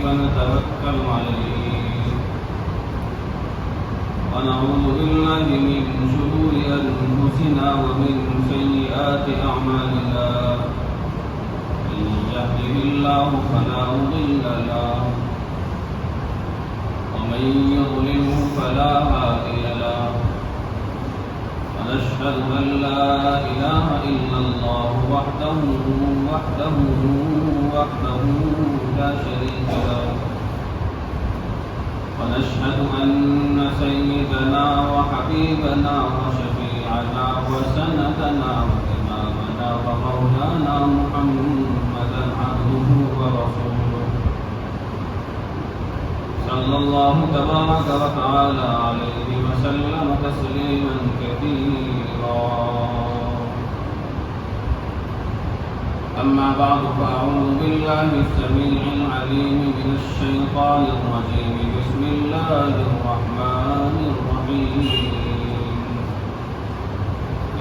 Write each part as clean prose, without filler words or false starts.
ونتوكل عليه ونعوذ بالله من شرور أنفسنا ومن سيئات أعمالنا من يهده الله فلا مضل له ومن يضلله فلا هادي له ونشهد أن لا إله إلا الله وحده لا شريك له ونشهد أن سيدنا وحبيبنا وشفيعنا وسندنا وإمامنا ومولانا محمدا عبده ورسوله صلى الله تبارك وتعالى عليه وسلم تسليما كثيرا. أما بعد فأعوذ بالله السميع العليم من الشيطان الرجيم. بسم الله الرحمن الرحيم.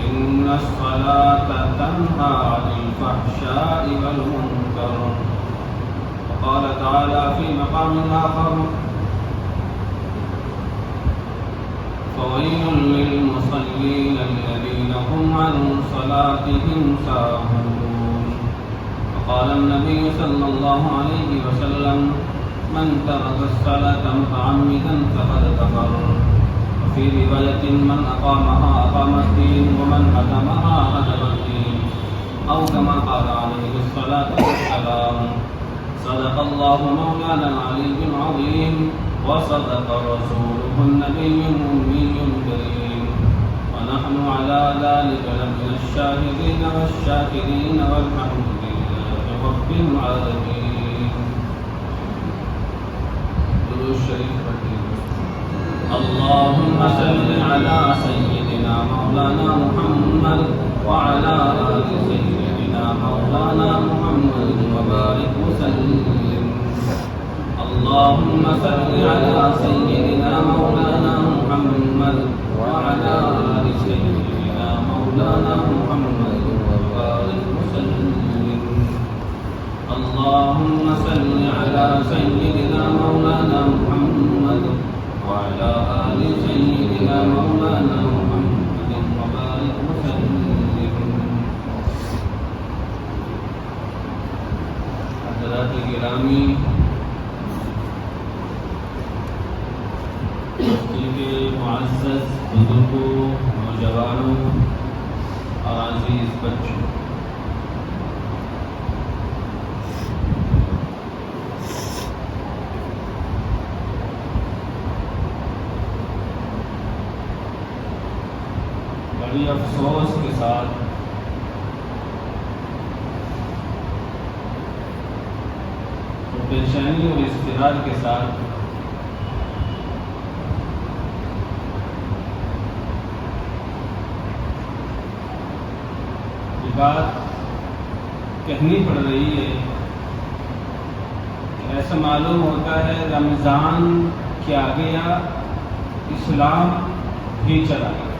إن الصلاة تنهى عن الفحشاء والمنكر. وقال تعالى في مقام آخر: فويل للمصلين الذين هم عن صلاتهم ساهون. وقال النبي صلى الله عليه وسلم: من ترك الصلاة متعمدا فقد كفر. وفي رواية: من أقامها أقام الدين ومن هدمها هدم الدين، أو كما قال عليه الصلاة والسلام. صدق الله مولانا العلي العظيم وصدق رسوله النبي الأمي الكريم، ونحن على ذلك لمن الشاهدين والشاكرين والحمد لله رب العالمين. درود الشريف پڑھیے. اللهم صل على سيدنا مولانا محمد وعلى آل سيدنا مولانا محمد وبارك وسلم. اللهم صل على سيدنا مولانا محمد وعلى آل سيدنا مولانا محمد وبارك وسلم. اللهم صل على سيدنا مولانا محمد وعلى آل سيدنا مولانا محمد وبارك وسلم. حضرات گرامی، کے معزز بزرگوں، نوجوانوں اور عزیز بچوں، بڑی افسوس کے ساتھ پریشانی اور اضطرار کے ساتھ بات کہنی پڑ رہی ہے کہ ایسا معلوم ہوتا ہے رمضان کیا گیا، اسلام بھی چلا گیا.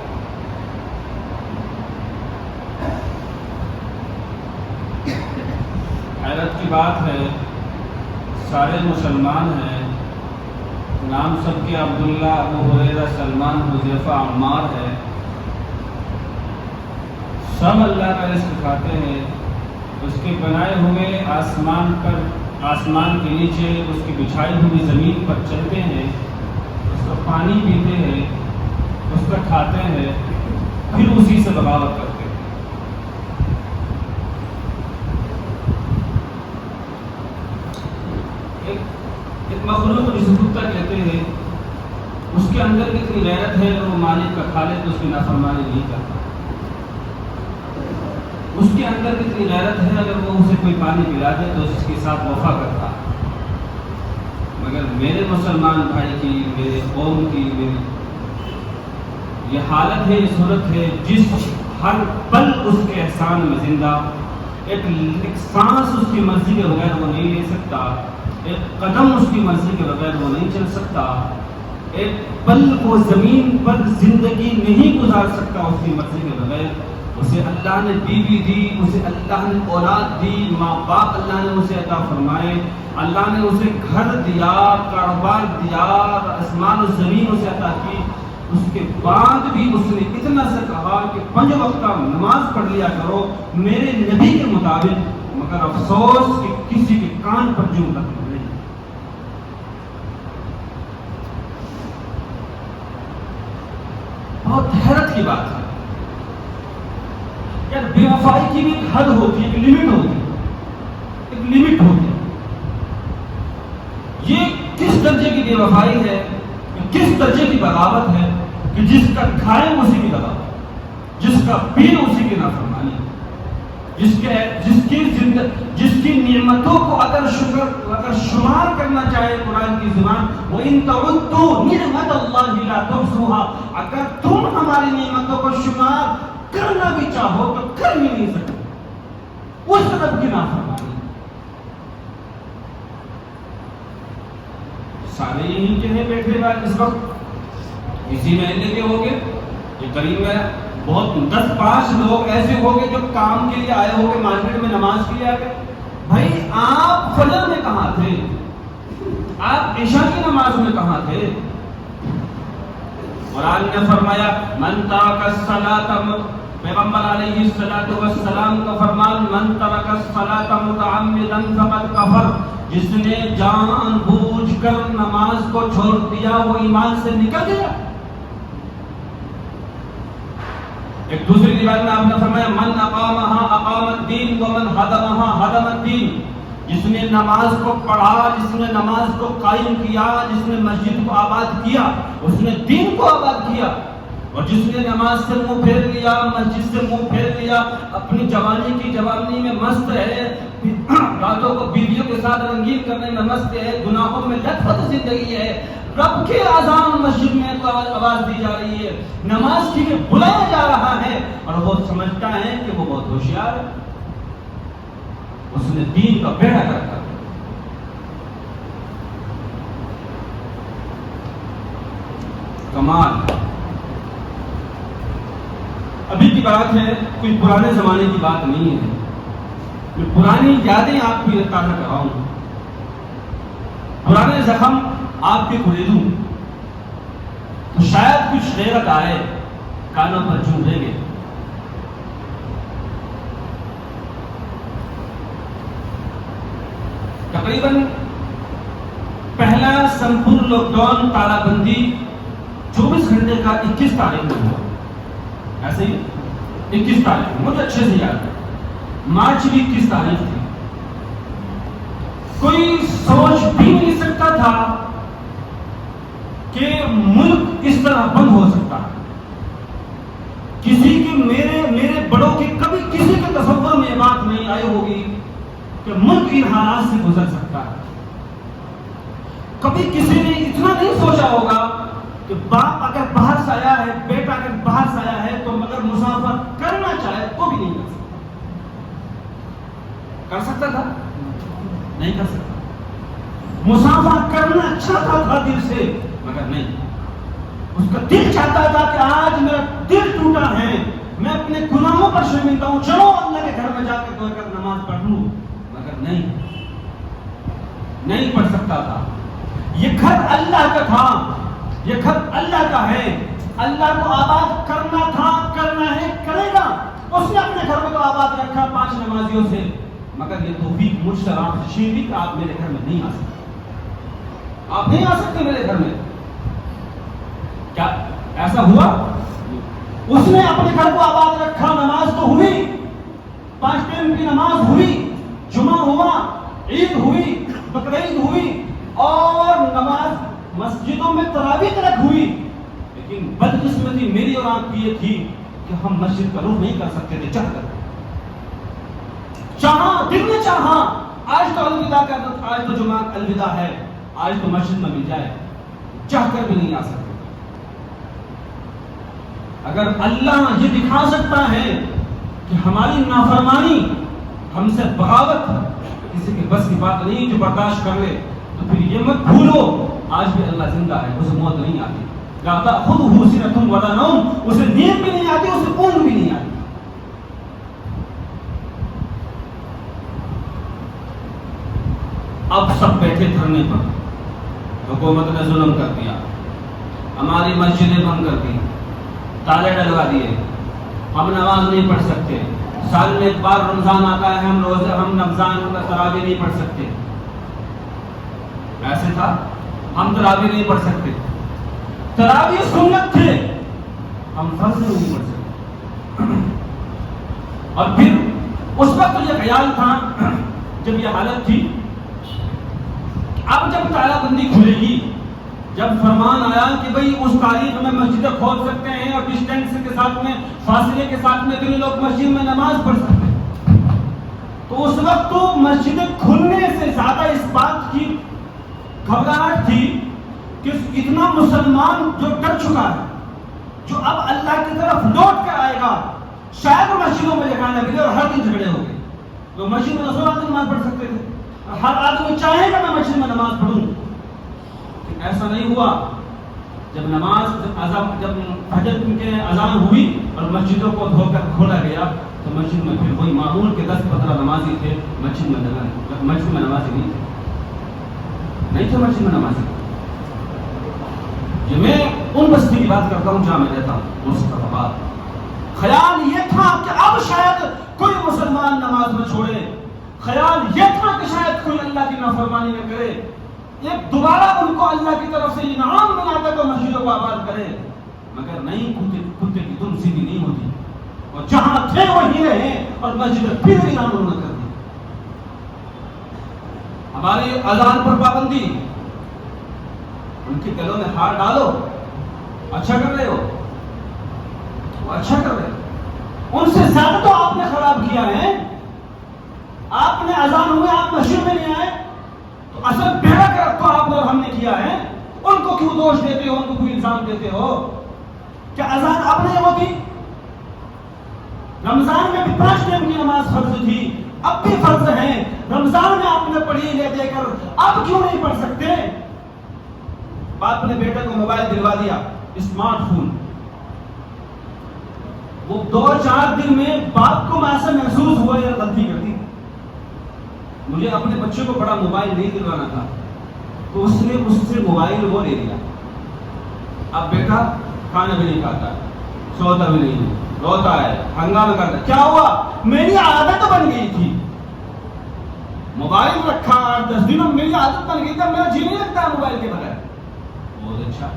حیرت کی بات ہے، سارے مسلمان ہیں، نام سب کے عبداللہ، ابو ہریرہ، سلمان، حذیفہ، عمار ہے، سب اللہ کا رزق کھاتے ہیں. اس کے بنائے ہوئے آسمان کے نیچے اس کی بچھائی ہوئی زمین پر چلتے ہیں، اس کا پانی پیتے ہیں، اس کا کھاتے ہیں، پھر اسی سے بغاوت کرتے ہیں. ایک مخلوق جسے کتا کہتے ہیں، اس کے اندر کتنی غیرت ہے، وہ مالک کا کھا لے تو اس کی نافرمانی نہیں کرتا. اس کے اندر کتنی غیرت ہے، اگر وہ اسے کوئی پانی پلا دے تو اس کے ساتھ وفا کرتا. مگر میرے مسلمان بھائی کی، میرے قوم کی، یہ حالت ہے، یہ صورت ہے، جس ہر پل اس کے احسان میں زندہ، ایک سانس اس کی مرضی کے بغیر وہ نہیں لے سکتا، ایک قدم اس کی مرضی کے بغیر وہ نہیں چل سکتا، ایک پل وہ زمین پر زندگی نہیں گزار سکتا اس کی مرضی کے بغیر. اسے اللہ نے بیوی دی، اسے اللہ نے اولاد دی، ماں باپ اللہ نے اسے عطا فرمائے، اللہ نے اسے گھر دیا، کاروبار دیا، آسمان و زمین اسے عطا کی، اس کے بعد بھی اس نے اتنا سے کہا کہ 5 وقت نماز پڑھ لیا کرو میرے نبی کے مطابق، مگر افسوس کہ کسی کے کان پر جوں تک نہیں۔ بہت حیرت کی بات ہے یار، بے وفائی کی بھی ایک حد ہوتی ہے، ایک لمٹ ہوتی ہے، ایک لمٹ ہوتی ہے۔ یہ کس درجے کی بے وفائی ہے، کس درجے کی بغاوت ہے کہ جس کا کھائے اسی کی بغاوت، جس کا پی اسی کی نافرمانی، جس کی نعمتوں کو اگر شمار کرنا چاہے قرآن کی زبان، وَإِن تَعُدُّوا نِعْمَتَ اللَّهِ لَا تُحْصُوهَا، اگر تم ہماری نعمتوں کو شمار کرنا بھی چاہو تو کر بھی نہیں سکتے، اس رب کی نافرمانی۔ سارے یہی کہنے بیٹھے گا اس وقت اسی محلے کے ہو گے، یہ قریب ہے بہت 10-5 لوگ ایسے ہو گئے جو کام کے لیے آئے ہو گے، مارکیٹ میں نماز کے لیے آ گئے۔ بھائی آپ فجر میں کہاں تھے؟ آپ عشاء کی نماز میں کہاں تھے؟ قرآن نے فرمایا من ترک الصلاۃ، پیغمبر علیہ الصلوۃ والسلام کا فرمان، من ترک الصلاۃ متعمدا فقد کفر، جس نے جان بوجھ کر نماز کو چھوڑ دیا وہ ایمان سے نکل گیا۔ ایک دوسری روایت میں آپ نے فرمایا من اقامها اقام الدین ومن هدمها هدم الدین، جس نے نماز کو پڑھا، جس نے نماز کو قائم کیا، جس نے مسجد کو آباد کیا، اس نے دین کو آباد کیا، اور جس نے نماز سے منہ پھیر لیا، مسجد سے منہ پھیر لیا، اپنی جوانی کی جوانی میں مست ہے، راتوں کو بیویوں کے ساتھ رنگین کرنے میں مست ہے، گناہوں میں لت پت زندگی ہے، رب کے اذان مسجد میں آواز دی جا رہی ہے، نماز کی بلایا جا رہا ہے، اور وہ سمجھتا ہے کہ وہ بہت ہوشیار ہے، اس نے دین کا بیڑا کر دیا۔ کمال۔ ابھی کی بات ہے، کوئی پرانے زمانے کی بات نہیں ہے، میں پرانی یادیں آپ کی تازہ کراؤں، پرانے زخم آپ کے کھلے دوں تو شاید کچھ غیرت آئے، کانوں پر جھومے گے۔ تقریباً پہلا سمپور لاک ڈاؤن تالا بندی 24 گھنٹے کا 21 تاریخ میں ہوا، ایسے ہی 21 تاریخ مجھے اچھے سے یاد ہے، مارچ کی 21 تاریخ تھی۔ کوئی سوچ بھی نہیں سکتا تھا کہ ملک اس طرح بند ہو سکتا ہے، کسی کی میرے بڑوں کی کبھی کسی کے تصور میں یہ بات نہیں آئی ہوگی کہ ملک ان حالات سے گزر سکتا ہے۔ کبھی کسی نے اتنا نہیں سوچا ہوگا کہ باپ اگر باہر سے آیا ہے، بیٹا اگر باہر سے آیا ہے تو مگر مسافر کرنا چاہے تو بھی نہیں کر سکتا۔ کر سکتا تھا؟ نہیں کر سکتا۔ مسافر کرنا چاہتا تھا دل سے، مگر نہیں۔ اس کا دل چاہتا تھا کہ آج میرا دل ٹوٹا ہے، میں اپنے گناہوں پر شرمندہ ہوں، چلو اللہ کے گھر میں جا کے 2 رکعت نماز پڑھ لوں، مگر نہیں پڑھ سکتا تھا۔ یہ گھر اللہ کا تھا، یہ گھر اللہ کا ہے، اللہ کو آباد کرنا تھا، کرنا ہے، کرے گا۔ اس نے اپنے گھر کو تو آباد رکھا 5 نمازیوں سے، مگر یہ توفیق مجھ سے آپ چھین لی کہ آپ میرے گھر میں نہیں آ سکتے، آپ نہیں آ سکتے میرے گھر میں۔ کیا ایسا ہوا؟ اس نے اپنے گھر کو آباد رکھا، نماز تو ہوئی، 5 ٹائم کی نماز ہوئی، جمعہ ہوا، عید ہوئی، بقرعید ہوئی، اور نماز مسجدوں میں تراویح تک ہوئی، لیکن بدقسمتی میری اور آپ کی یہ تھی کہ ہم مسجد کا رخ نہیں کر سکتے تھے، چاہ کر دل میں چاہا آج تو الوداع کا، آج تو جمعہ الوداع ہے، آج تو مسجد میں مل جائے، چاہ کر بھی نہیں آ سکتے۔ اگر اللہ یہ دکھا سکتا ہے کہ ہماری نافرمانی، ہم سے بغاوت کسی کے بس کی بات نہیں جو برداشت کر لے، تو پھر یہ مت بھولو آج بھی اللہ زندہ ہے، اسے موت نہیں آتی، لا تأخذہ سنۃ ولا نوم، اسے نیند بھی نہیں آتی، اسے اونگ بھی نہیں آتی۔ اب سب بیٹھے دھرنے پر، حکومت نے ظلم کر دیا، ہماری مسجدیں بند کر دی، تالے ڈلوا دیے، ہم نماز نہیں پڑھ سکتے، سال میں ایک بار رمضان آتا ہے، ہم رمضان میں تراویح نہیں پڑھ سکتے، ایسے تھا، ہم تراویح نہیں پڑھ سکتے، تراویح سنت تھے، ہم فرض نہیں پڑھ سکتے۔ اور پھر اس وقت یہ خیال تھا جب یہ حالت تھی، اب جب تالا بندی کھلے گی، جب فرمان آیا کہ بھئی اس تاریخ میں مسجدیں کھول سکتے ہیں اور ڈسٹینس کے ساتھ میں، فاصلے کے ساتھ میں اتنے لوگ مسجد میں نماز پڑھ سکتے ہیں، تو اس وقت تو مسجدیں کھلنے سے زیادہ اس بات کی گھبراہٹ تھی کہ اتنا مسلمان جو ڈر چکا ہے، جو اب اللہ کی طرف لوٹ کر آئے گا، شاید مسجدوں میں جگہ نہ ملے اور ہر دن جھگڑے ہو گئے۔ تو مسجد میں رسول اللہ نماز پڑھ سکتے تھے، ہر آدمی چاہے گا میں مسجد میں نماز پڑھوں، ایسا نہیں ہوا۔ جب فجر کے اذان ہوئی اور مسجدوں کو دھو کر کھولا گیا تو مسجد میں پھر وہی معمول کے 10-15 نمازی تھے، مسجد میں نمازی نہیں تھے مسجد میں نمازی۔ یہ میں ان بستی کی بات کرتا ہوں جہاں میں رہتا ہوں، اس کا بعد خیال یہ تھا کہ اب شاید کوئی مسلمان نماز میں چھوڑے، خیال یہ تھا کہ شاید کوئی اللہ کی نافرمانی نہ کرے، ایک دوبارہ ان کو اللہ کی طرف سے انعام ملا کر تو مسجدوں کو آباد کرے، مگر نہیں، کتے کی دم سیدھی نہیں ہوتی، اور جہاں تھے وہیں رہے اور مسجد پھر انعام نہ کر دی۔ ہماری اذان پر پابندی، ان کے گلوں میں ہار ڈالو، اچھا کر رہے ہو، وہ اچھا کر رہے ہو، ان سے زیادہ تو آپ نے خراب کیا ہے۔ آپ نے اذان ہوئے، آپ مسجد میں نہیں آئے، تو اصل بیڑا کر تو آپ اور ہم نے کیا ہے، ان کو کیوں دوش دیتے ہو، ان کو کیوں الزام دیتے ہو؟ کیا اذان اب نہیں ہوتی؟ رمضان میں بھی 5 ٹائم کی نماز فرض تھی، اب بھی فرض ہے، رمضان میں آپ نے پڑھی لے دے کر اب کیوں نہیں پڑھ سکتے؟ باپ نے بیٹے کو موبائل دلوا دیا، اسمارٹ فون، وہ 2-4 دن میں باپ کو ایسا محسوس ہوا یا غلطی کر دی، مجھے اپنے بچے کو بڑا موبائل نہیں دلوانا تھا، تو اس نے اس سے موبائل وہ لے لیا، اب بیٹا کھانا بھی نہیں کھاتا، سوتا بھی نہیں، روتا ہے، ہنگامہ کرتا ہے، کیا ہوا؟ میری عادت بن گئی تھی، موبائل رکھا 10 دنوں، میری عادت بن گئی تھی، میرا جی نہیں لگتا موبائل کے بغیر۔ بہت اچھا،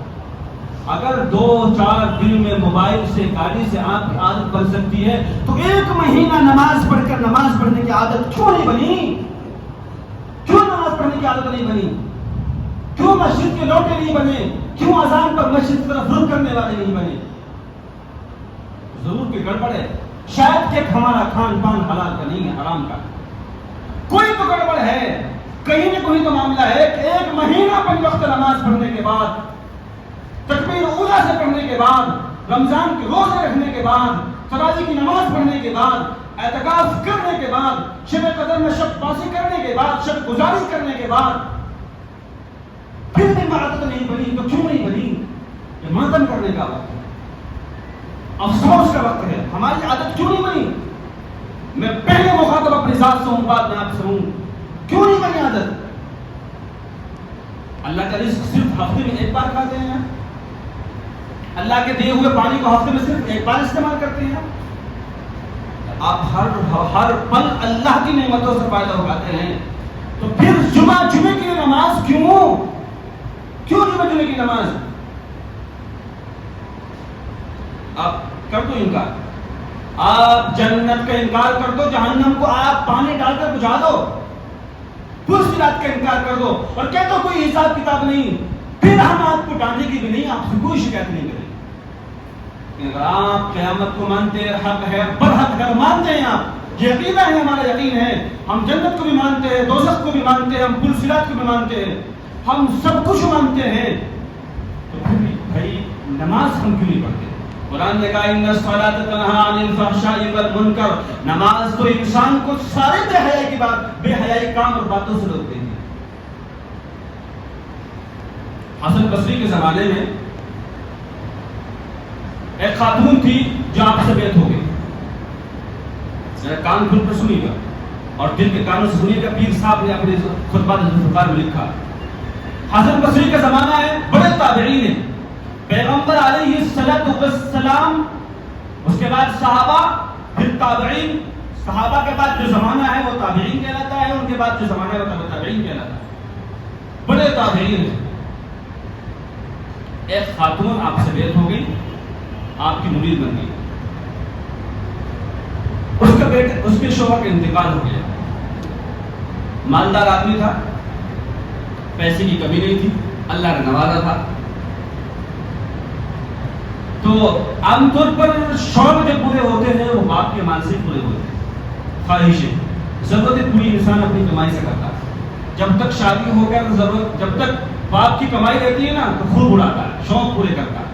اگر 2-4 دن میں موبائل سے، گاڑی سے آپ کی عادت بن سکتی ہے تو 1 مہینہ نماز پڑھ کر نماز پڑھنے کی عادت کیوں نہیں بنی؟ کیوں نماز پڑھنے کی عادت نہیں بنی؟ کیوں مسجد کے لوٹے نہیں بنے؟ کیوں اذان پر مسجد کی طرف رخ کرنے والے نہیں بنے؟ ضرور کہ گڑبڑ ہے، شاید کہ ہمارا کھان پان حلال کا نہیں ہے، حرام کا، کوئی تو گڑبڑ ہے، کہیں نہ کہیں تو معاملہ ہے کہ 1 مہینہ 5 وقت نماز پڑھنے کے بعد، تکبیر اولیٰ سے پڑھنے کے بعد، رمضان کے روزے رکھنے کے بعد، تراویح کی نماز پڑھنے کے بعد، اعتکاف کرنے کے بعد، شب قدر میں شب پاسی کرنے کے بعد، شب گزاری کرنے کے بعد پھر بھی عادت نہیں بنی، تو کیوں نہیں بنی؟ یہ ماتم کرنے کا وقت ہے، افسوس کا وقت ہے، ہماری عادت کیوں نہیں بنی؟ میں پہلے مخاطب اپنی ذات سے ہوں، بات میں آپ سے ہوں، کیوں نہیں بنی عادت؟ اللہ کا رزق صرف ہفتے میں 1 بار کھاتے ہیں، اللہ کے دیے ہوئے پانی کو ہفتے میں صرف 1 بار استعمال کرتے ہیں، آپ ہر پل اللہ کی نعمتوں سے فائدہ اٹھاتے ہیں، تو پھر جمعے کی نماز کیوں جمعے کی نماز؟ آپ کر دو انکار، آپ جنت کا انکار کر دو، جہنم کو آپ پانی ڈال کر بجھا دو، پرصراط کا انکار کر دو اور کہہ دو کوئی حساب کتاب نہیں، پھر ہم آپ کو ڈالنے کی بھی نہیں، آپ سے کوئی شکایت نہیں کریں گے۔ اگر آپ قیامت کو مانتے ہیں، حق ہے، برحق ہے، مانتے ہیں، آپ یہ عقیدہ ہے، ہمارا یقین ہے، ہم جنت کو بھی مانتے ہیں، دوزخ کو بھی مانتے ہیں، ہم پرصراط کو بھی مانتے ہیں، ہم سب کچھ مانتے ہیں، تو پھر بھی بھائی نماز ہم کیوں نہیں پڑھتے؟ قرآن نے کہا ان الصلاۃ تنہی عن الفحشاء والمنکر، نماز تو انسان کو سارے بے حیائی کام اور باتوں سے روکتے ہیں۔ حسن بصری کے زمانے میں ایک خاتون تھی جو آپ سے بیعت ہو گئی، ذرا کان کھول کر سنیے گا، اور دل کے کانوں سے سنیے گا. پیر صاحب نے اپنے خطبات الفقار میں لکھا. حسن بصری کا زمانہ ہے, بڑے تابعین ہیں, پیغمبر علیہ السلام, اس کے بعد صحابہ, پھر تابعین. صحابہ کے بعد جو زمانہ ہے وہ تابعین کہلاتا ہے, ان کے بعد جو زمانہ ہے وہ تابعین کہلاتا ہے. بڑے تابعین ہیں. ایک خاتون آپ سے بیعت ہو گئی, آپ کی مرید بن گئی. اس کے شوہر کا انتقال ہو گیا. مالدار آدمی تھا, پیسے کی کمی نہیں تھی, اللہ نے نوازا تھا. تو عام طور پر شوق جو پورے ہوتے ہیں وہ باپ کے مال سے پورے ہوتے ہیں. خواہشیں, ضرورتیں پوری انسان اپنی کمائی سے کرتا ہے. جب تک شادی ہو گیا تو ضرورت, جب تک باپ کی کمائی رہتی ہے نا تو خوب اڑاتا ہے, شوق پورے کرتا ہے,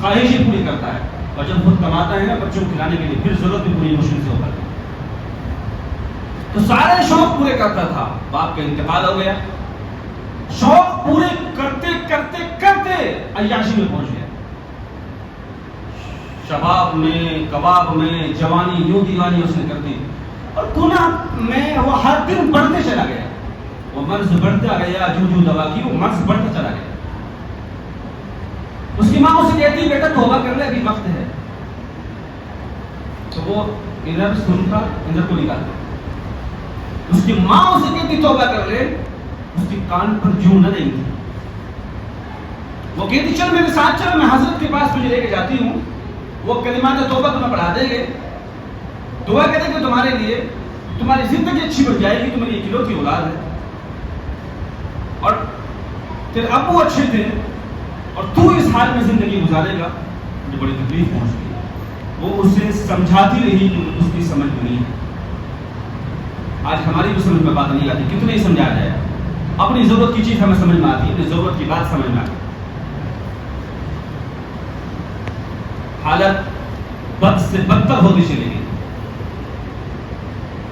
خواہشیں پوری کرتا ہے. اور جب خود کماتا ہے نا بچوں کو کھلانے کے لیے, پھر ضرورت بھی پوری مشکل سے ہوتا ہے. تو سارے شوق پورے کرتا تھا, باپ کا انتقال ہو گیا. شوق پورے کرتے کرتے کرتے عیاشی میں پہنچ گیا. شباب میں, کباب میں, جوانی یوں دیوانی اس نے کر دی. اور گناہ میں وہ ہر دن بڑھتے چلا گیا. وہ مرض بڑھتا گیا, جو دوا کی وہ مرض بڑھتا چلا گیا. اس کی ماں اسے کہتی بیٹا توبہ کر لے, ابھی وقت ہے. تو وہ ادھر سنتا, ادھر کو نکالتا. اس کی ماں اسے کہتی توبہ کر لے, اس کے کان پر جوں نہ دیں گی. وہ کہتی چل میرے ساتھ چل, میں حضرت کے پاس تجھے لے کے جاتی ہوں, وہ کلمات توبہ تمہیں پڑھا دیں گے, دعا کریں گے تمہارے لیے, تمہاری زندگی اچھی بن جائے گی, تمہاری اکلوتی اولاد ہے, اور تیرے ابو اچھے تھے, اور تو اس حال میں زندگی گزارے گا. مجھے بڑی تکلیف پہنچ گئی. وہ اسے سمجھاتی رہی کہ اس کی سمجھ میں نہیں. آج ہماری بھی سمجھ میں بات نہیں آتی, کتنے ہی سمجھا جائے. اپنی ضرورت کی چیز ہمیں سمجھ میں آتی ہے, اپنی ضرورت کی بات سمجھ میں آتی. حالت بد سے بدتر ہوتی چلی گئی,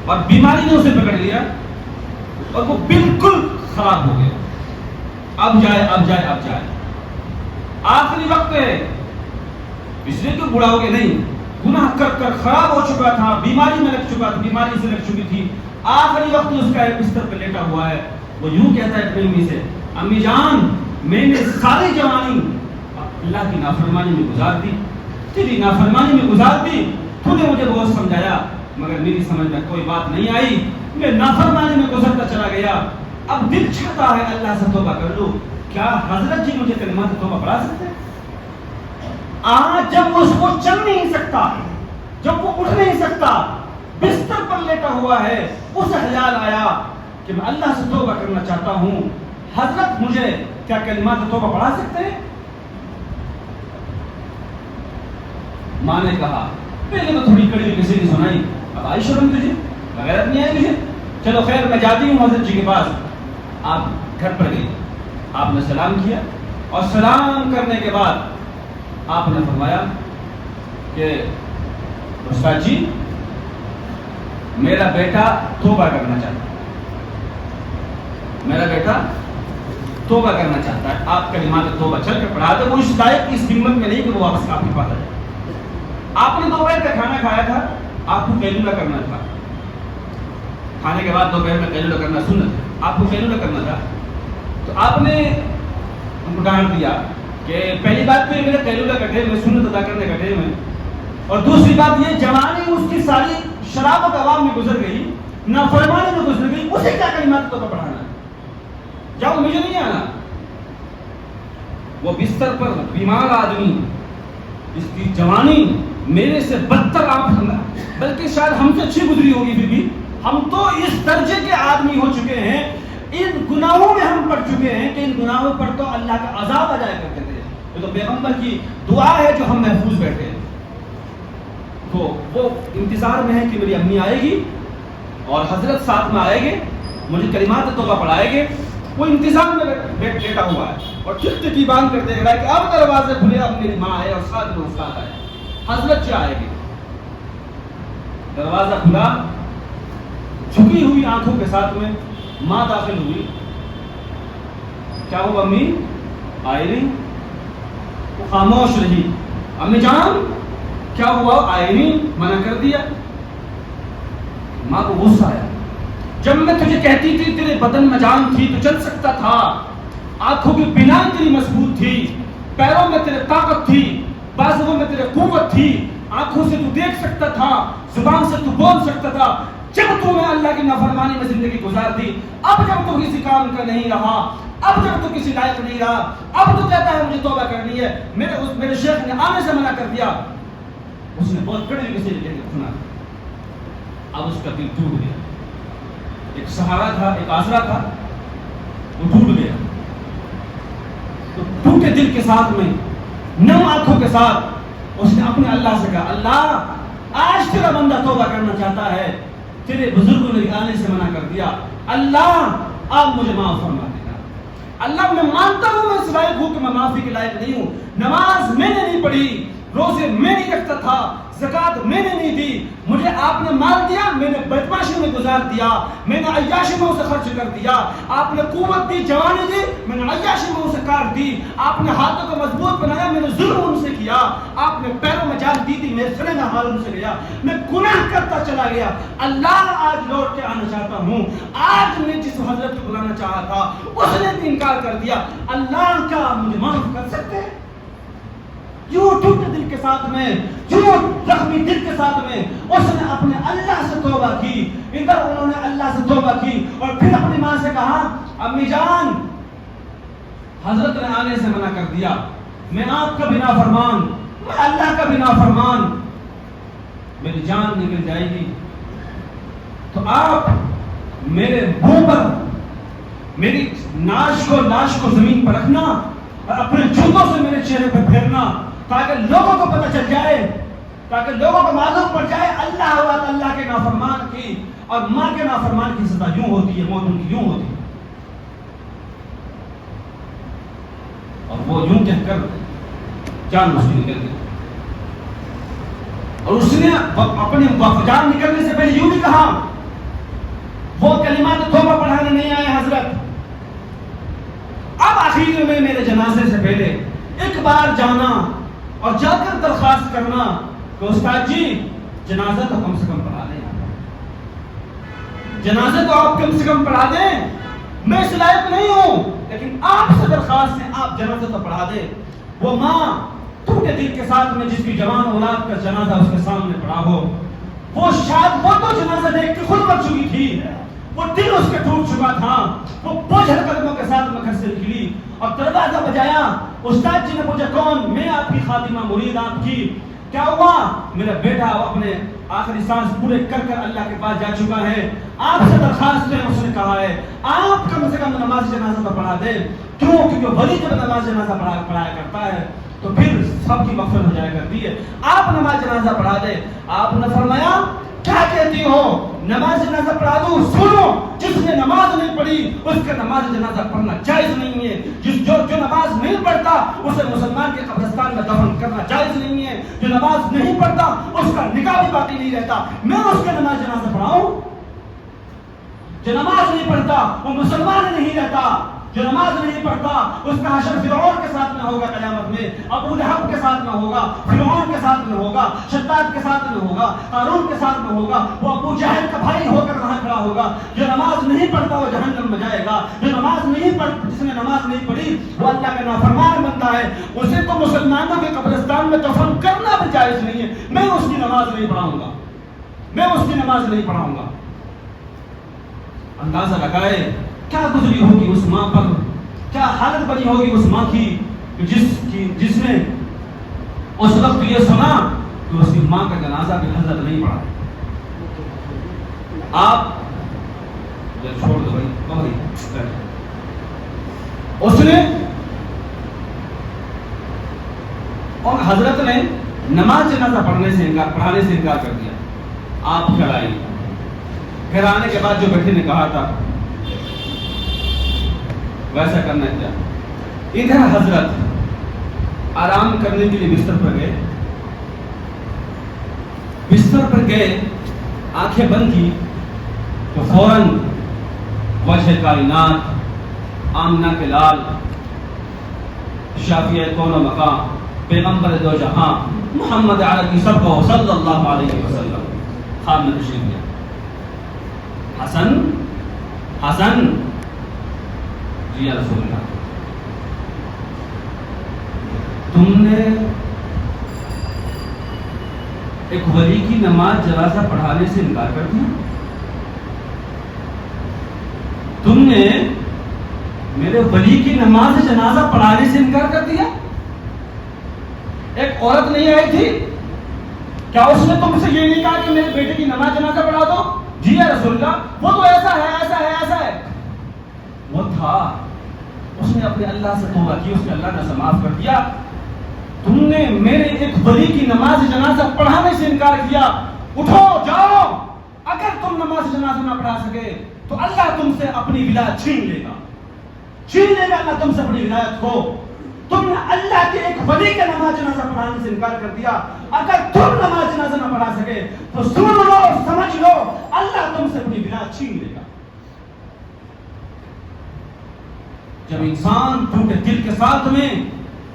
اور بیماری نے اسے پکڑ لیا, اور وہ بالکل خراب ہو گیا. اب جائے اب جائے اب جائے, آخری وقت ہے, اس لیے تو بوڑھا ہو گیا نہیں, گناہ کر کر خراب ہو چکا تھا, بیماری میں لگ چکا تھا, بیماری سے لگ چکی تھی. آخری وقت اس کا ایک بستر پہ لیٹا ہوا ہے. وہ یوں کہتا ہے اپنی امی سے, امی جان میں نے ساری جوانی اللہ کی نافرمانی میں گزار دی, تیری نافرمانی میں گزار دی. تو نے مجھے بہت سمجھایا مگر میری سمجھ میں کوئی بات نہیں آئی, میں نافرمانی میں گزرتا چلا گیا. اب دل چاہتا ہے اللہ سے توبہ کر لوں. کیا حضرت جی مجھے کلمات توبہ پڑھا سکتے ہیں؟ آج جب اس کو چل نہیں سکتا, جب وہ اٹھ نہیں سکتا, بستر پر لیٹا ہوا ہے, اسے خیال آیا کہ میں اللہ سے توبہ کرنا چاہتا ہوں, حضرت مجھے کیا کلمات توبہ پڑھا سکتے ہیں؟ ماں نے کہا پہلے تو تھوڑی کڑی کسی نے سنائی, اب آئی شرم تجھے, غیرت نہیں آئی مجھے, چلو خیر میں جاتی ہوں حضرت جی کے پاس. آپ گھر پر گئی, آپ نے سلام کیا, اور سلام کرنے کے بعد آپ نے فرمایا کہ استاد جی میرا بیٹا توبہ کرنا چاہتا ہے, میرا بیٹا توبہ کرنا چاہتا ہے, آپ کلمات توبہ چل کر پڑھا دیں. وہ اس لائق کی اس ہمت میں نہیں کہ وہ واپس آپ کے پاس آ جائے. آپ نے دوپہر کا کھانا کھایا تھا, آپ کو قیلولہ کرنا تھا, کھانے کے بعد دوپہر میں قیلولہ کرنا سنت ہے, آپ کو قیلولہ کرنا تھا. تو آپ نے ان کو ڈانٹ دیا کہ پہلی بات تو یہ میرا قیلولہ کا ٹائم ہے, سنت ادا کرنے کا ٹائم ہے, اور دوسری بات یہ جوانی اس کی ساری شراب و کباب میں گزر گئی, نافرمانی میں گزر گئی, اسے کیا کلمات توبہ پڑھانا ہے, جاؤ مجھے نہیں آنا. وہ بستر پر بیمار آدمی, اس کی جوانی میرے سے بدتر, آپ بلکہ شاید ہم سے اچھی گزری ہوگی, پھر بھی ہم تو اس درجے کے آدمی ہو چکے ہیں, ان گناہوں میں ہم پڑ چکے ہیں کہ ان گناہوں پر تو اللہ کا عذاب آ جایا کرتے تھے. یہ تو پیغمبر کی دعا ہے جو ہم محفوظ بیٹھے ہیں. تو وہ انتظار میں ہے کہ میری امی آئے گی اور حضرت ساتھ میں آئے گے, مجھے کلمات توبہ پڑھائے گے. وہ انتظار میں بیٹھا ہوا ہے, اور ٹھک باندھ کر دیکھ رہا ہے کہ اب دروازے کھلے, اب میری ماں آئے اور ساتھ میں استاد آئے, حضرت جی آئے گی. دروازہ کھلا, جھکی ہوئی آنکھوں کے ساتھ میں ماں داخل ہوئی. کیا ہوا امی آئے نہیں؟ وہ خاموش رہی. امی جان کیا ہوا, آئے نہیں, منع کر دیا. ماں کو غصہ آیا, جب میں تجھے کہتی تھی تیرے بدن میں جان تھی تو چل سکتا تھا، آنکھوں کی بینائی تیری مضبوط تھی، پیروں میں تیرے طاقت تھی، بازوؤں میں تیرے قوت تھی، آنکھوں سے تو دیکھ سکتا تھا، زبان سے تو بول سکتا تھا، جب تو میں اللہ کی نافرمانی میں زندگی گزار دی، اب جب تو کسی کام کا نہیں رہا، اب جب تو کسی لائق نہیں رہا، اب تو کہتا ہے مجھے توبہ کرنی ہے، میرے شیخ نے آنے سے منع کر دیا، اس نے بہت بڑے کسی نے سنا، اب اس کا دل ٹوٹ گیا، ایک سہارا تھا، ایک آسرا تھا، وہ ٹوٹ گیا، تو ٹوٹے دل کے ساتھ میں نم آنکھوں کے ساتھ اس نے اپنے اللہ سے کہا، اللہ آج تیرا بندہ توبہ کرنا چاہتا ہے، تیرے بزرگوں نے آنے سے منع کر دیا، اللہ آپ مجھے معاف فرما دینا، اللہ میں مانتا ہوں میں اس لائق ہوں کہ میں معافی کے لائق نہیں ہوں، نماز میں نے نہیں پڑھی، روزے میں نہیں رکھتا تھا، زکات میں نے نہیں دی، مجھے آپ نے مال دیا، میں نے بدماشی میں گزار دیا، میں نے عیاشی میں اسے خرچ کر دیا، آپ نے قوت دی، جوانی دی، میں نے عیاشی میں اسے کاٹ دی، آپ نے ہاتھوں کو مضبوط بنایا، میں نے ظلم ان سے کیا، آپ نے پیروں میں جان دی تھی، میرے سرے میں حال ان سے گیا، میں گناہ کرتا چلا گیا، اللہ آج لوٹ کے آنا چاہتا ہوں، آج میں جس حضرت کو بلانا چاہا تھا اس نے بھی انکار کر دیا، اللہ کا مجھے معاف کر سکتے ہیں؟ یوں ٹوٹے دل کے ساتھ میں، یوں زخمی دل کے ساتھ میں اس نے اپنے اللہ سے توبہ کی، ادھر انہوں نے اللہ سے توبہ کی، اور پھر اپنی ماں سے کہا، امی جان حضرت نے آنے سے منع کر دیا، میں آپ کا بھی نافرمان، میں اللہ کا بھی نافرمان، میری جان نکل جائے گی تو آپ میرے منہ پر میری لاش کو زمین پر رکھنا اور اپنے جوتوں سے میرے چہرے پر پھیرنا، تاکہ لوگوں کو پتہ چل جائے، تاکہ لوگوں کو معلوم پڑ جائے اللہ اور اللہ کے نافرمان کی اور ماں کے نافرمان کی سزا یوں ہوتی ہے، موت ان کی یوں ہوتی ہے۔ اور وہ یوں کہہ کر جان اس کی نکل گئی، اور اس نے اپنی جان نکلنے سے پہلے یوں بھی کہا، وہ کلمات توبہ پڑھانے نہیں آئے حضرت، اب آخر میں میرے جنازے سے پہلے ایک بار جانا اور جا کر درخواست کرنا کہ استاد جی جنازہ تو کم سے کم پڑھا دیں، جنازہ تو آپ کم سے کم پڑھا دیں، میں اس لائق نہیں ہوں لیکن آپ سے درخواست ہے آپ جنازہ تو پڑھا دیں۔ وہ ماں ٹوٹے دل کے ساتھ میں جس کی جوان اولاد کا جنازہ اس کے سامنے پڑا ہو، وہ شاید وہ تو جنازہ دیکھ کے خود مر چکی تھی، وہ دل اس کے ٹوٹ چکا تھا، وہ بوجھل قدموں کے ساتھ میں گھر سے نکلی اور دروازہ بجایا، استاد جی نے پوچھا کون؟ میں آپ کی خاتمہ مرید آپ کی، کیا ہوا؟ میرا بیٹا اپنے آخری سانس پورے کر کر اللہ کے پاس جا چکا ہے، آپ سے درخواست ہے، اس نے کہا ہے آپ کم سے کم نماز جنازہ تو پڑھا دیں، کیوں؟ کیونکہ ولی جب نماز جنازہ پڑھایا کرتا ہے تو پھر سب کی مغفرت ہو جایا کرتی ہے، آپ نماز جنازہ پڑھا دیں۔ آپ نے فرمایا کیا کہتی ہو؟ نماز جنازہ پڑھا دوں؟ سنو، جس نے نماز نہیں پڑھی اس کا نماز جنازہ پڑھنا جائز نہیں ہے، جو نماز نہیں پڑھتا اسے مسلمان کے قبرستان میں دفن کرنا جائز نہیں ہے، جو نماز نہیں پڑھتا اس کا نکاح بھی باقی نہیں رہتا، میں اس کا نماز جنازہ پڑھاؤں؟ جو نماز نہیں پڑھتا وہ مسلمان نہیں رہتا، جو نماز نہیں پڑھتا اس کا حشر فرعون کے ساتھ میں ہوگا، قیامت میں ابو لہب کے ساتھ میں ہوگا، فرعون کے ساتھ میں ہوگا، شداد کے ساتھ میں ہوگا، قارون کے ساتھ میں ہوگا، وہ ابو جہل کا بھائی ہو کر وہاں کھڑا ہوگا۔ جو نماز نہیں پڑھتا وہ جہنم میں جائے گا، جو نماز نہیں پڑھتا، جس نے نماز نہیں پڑھی وہ اللہ کا نافرمان بنتا ہے، اسے تو مسلمانوں کے قبرستان میں دفن کرنا بھی جائز نہیں ہے، میں اس کی نماز نہیں پڑھاؤں گا، میں اس کی نماز نہیں پڑھاؤں گا۔ اندازہ لگائے کیا گزری ہوگی اس ماں پر، کیا حالت بنی ہوگی اس ماں کی جس نے اس وقت یہ سنا کہ اس کی ماں کا جنازہ بھی حضرت نہیں پڑھا۔ آپ چھوڑ دو بھائی، اس نے اور حضرت نے نماز جنازہ پڑھانے سے انکار کر دیا۔ آپ گھر آئے، گھر آنے کے بعد جو بیٹے نے کہا تھا ویسا کرنا کیا، ادھر حضرت آرام کرنے کے لیے بستر پر گئے، آنکھیں بند کی تو فوراً وجہ کائنات، آمنہ کے لال، شافیہ کون و مقام، پیغمبر دو جہاں، محمد عربی سب صلی اللہ علیہ وسلم خواب میں تشریف لیا۔ حسن حسن جی یا رسول اللہ تم نے ایک ولی کی نماز جنازہ پڑھانے سے انکار کر دیا. تم نے میرے ولی کی نماز جنازہ پڑھانے سے انکار کر دیا. ایک عورت نہیں آئی تھی کیا اس نے تم سے یہ نہیں کہا کہ میرے بیٹے کی نماز جنازہ پڑھا دو؟ جی یا رسول اللہ وہ تو ایسا ہے ایسا ہے ایسا ہے. وہ تھا اس نے اپنے اللہ سے توبہ کی, اس نے اللہ نے اسے معاف کر دیا. تم نے میرے ایک ولی کی نماز جنازہ پڑھانے سے انکار کیا. اٹھو جاؤ, اگر تم نماز جنازہ نہ پڑھا سکے تو اللہ تم سے اپنی ولایت چھین لے گا, چھین لے گا اللہ تم سے اپنی ولایت کو. تم نے اللہ کے ایک ولی کے نماز جنازہ پڑھانے سے انکار کر دیا. اگر تم نماز جنازہ نہ پڑھا سکے تو سن لو سمجھ لو اللہ تم سے اپنی ولایت چھین لے گا. جب انسان ٹوٹے دل کے ساتھ میں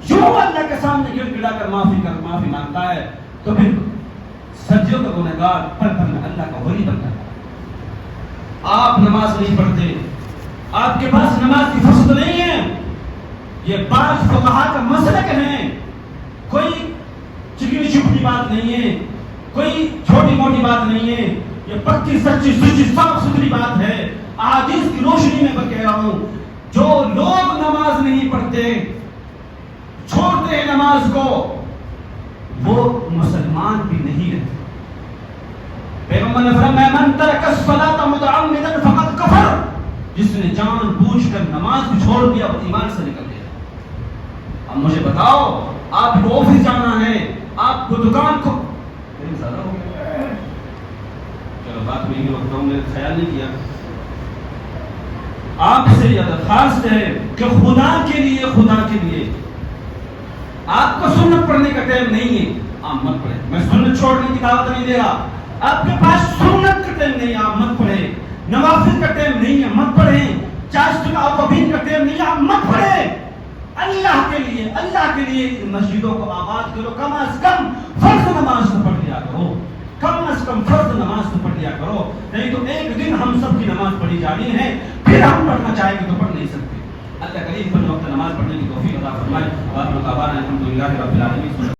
یوں اللہ کے سامنے گر گڑا کر معافی مانگتا ہے تو پھر صدیوں کا گنہگار پل پل میں اللہ کا ولی بن جاتا ہے. آپ نماز نہیں پڑھتے, آپ کے پاس نماز کی فرصت نہیں ہے, یہ بعض فقہا کا مسلک ہے. کوئی چکنی چپڑی بات نہیں ہے, کوئی چھوٹی موٹی بات نہیں ہے, یہ پکی سچی سچی صاف ستھری بات ہے. احادیث کی روشنی میں کہہ رہا ہوں, جو لوگ نماز نہیں پڑھتے چھوڑتے ہیں نماز کو وہ مسلمان بھی نہیں رہتے. پیغمبر نے فرمایا من ترک الصلاۃ متعمدا فقد کفر, جس نے جان بوجھ کر نماز کو چھوڑ دیا وہ ایمان سے نکل گیا. اب مجھے بتاؤ آپ کو آفس جانا ہے, آپ کو دکان کو چلو بات میں ہی وقت میں نے خیال نہیں کیا. آپ سے یہ درخواست ہے کہ خدا کے لیے آپ کو سنت پڑھنے کا ٹائم نہیں ہے, آپ مت پڑھیں. میں سنت چھوڑنے کی دعوت نہیں دے رہا, آپ کے پاس سنت کا ٹائم نہیں ہے آپ مت پڑھیں, نوافل کا ٹائم نہیں ہے مت پڑھیں, چاشت کا اوابین کا ٹائم نہیں ہے آپ مت پڑھیں. اللہ کے لیے مسجدوں کو آباد کرو, کم از کم فرض نماز تو پڑھ لیا کرو, کم از کم فرض نماز تو پڑھ لیا کرو. نہیں تو ایک دن ہم سب کی نماز پڑھی جانی ہے, پھر ہم پڑھنا چاہیں گے تو پڑھ نہیں سکتے. اللہ کریم پر وقت نماز پڑھنے کی توفیق عطا فرمائے. الحمدللہ رب العالمین.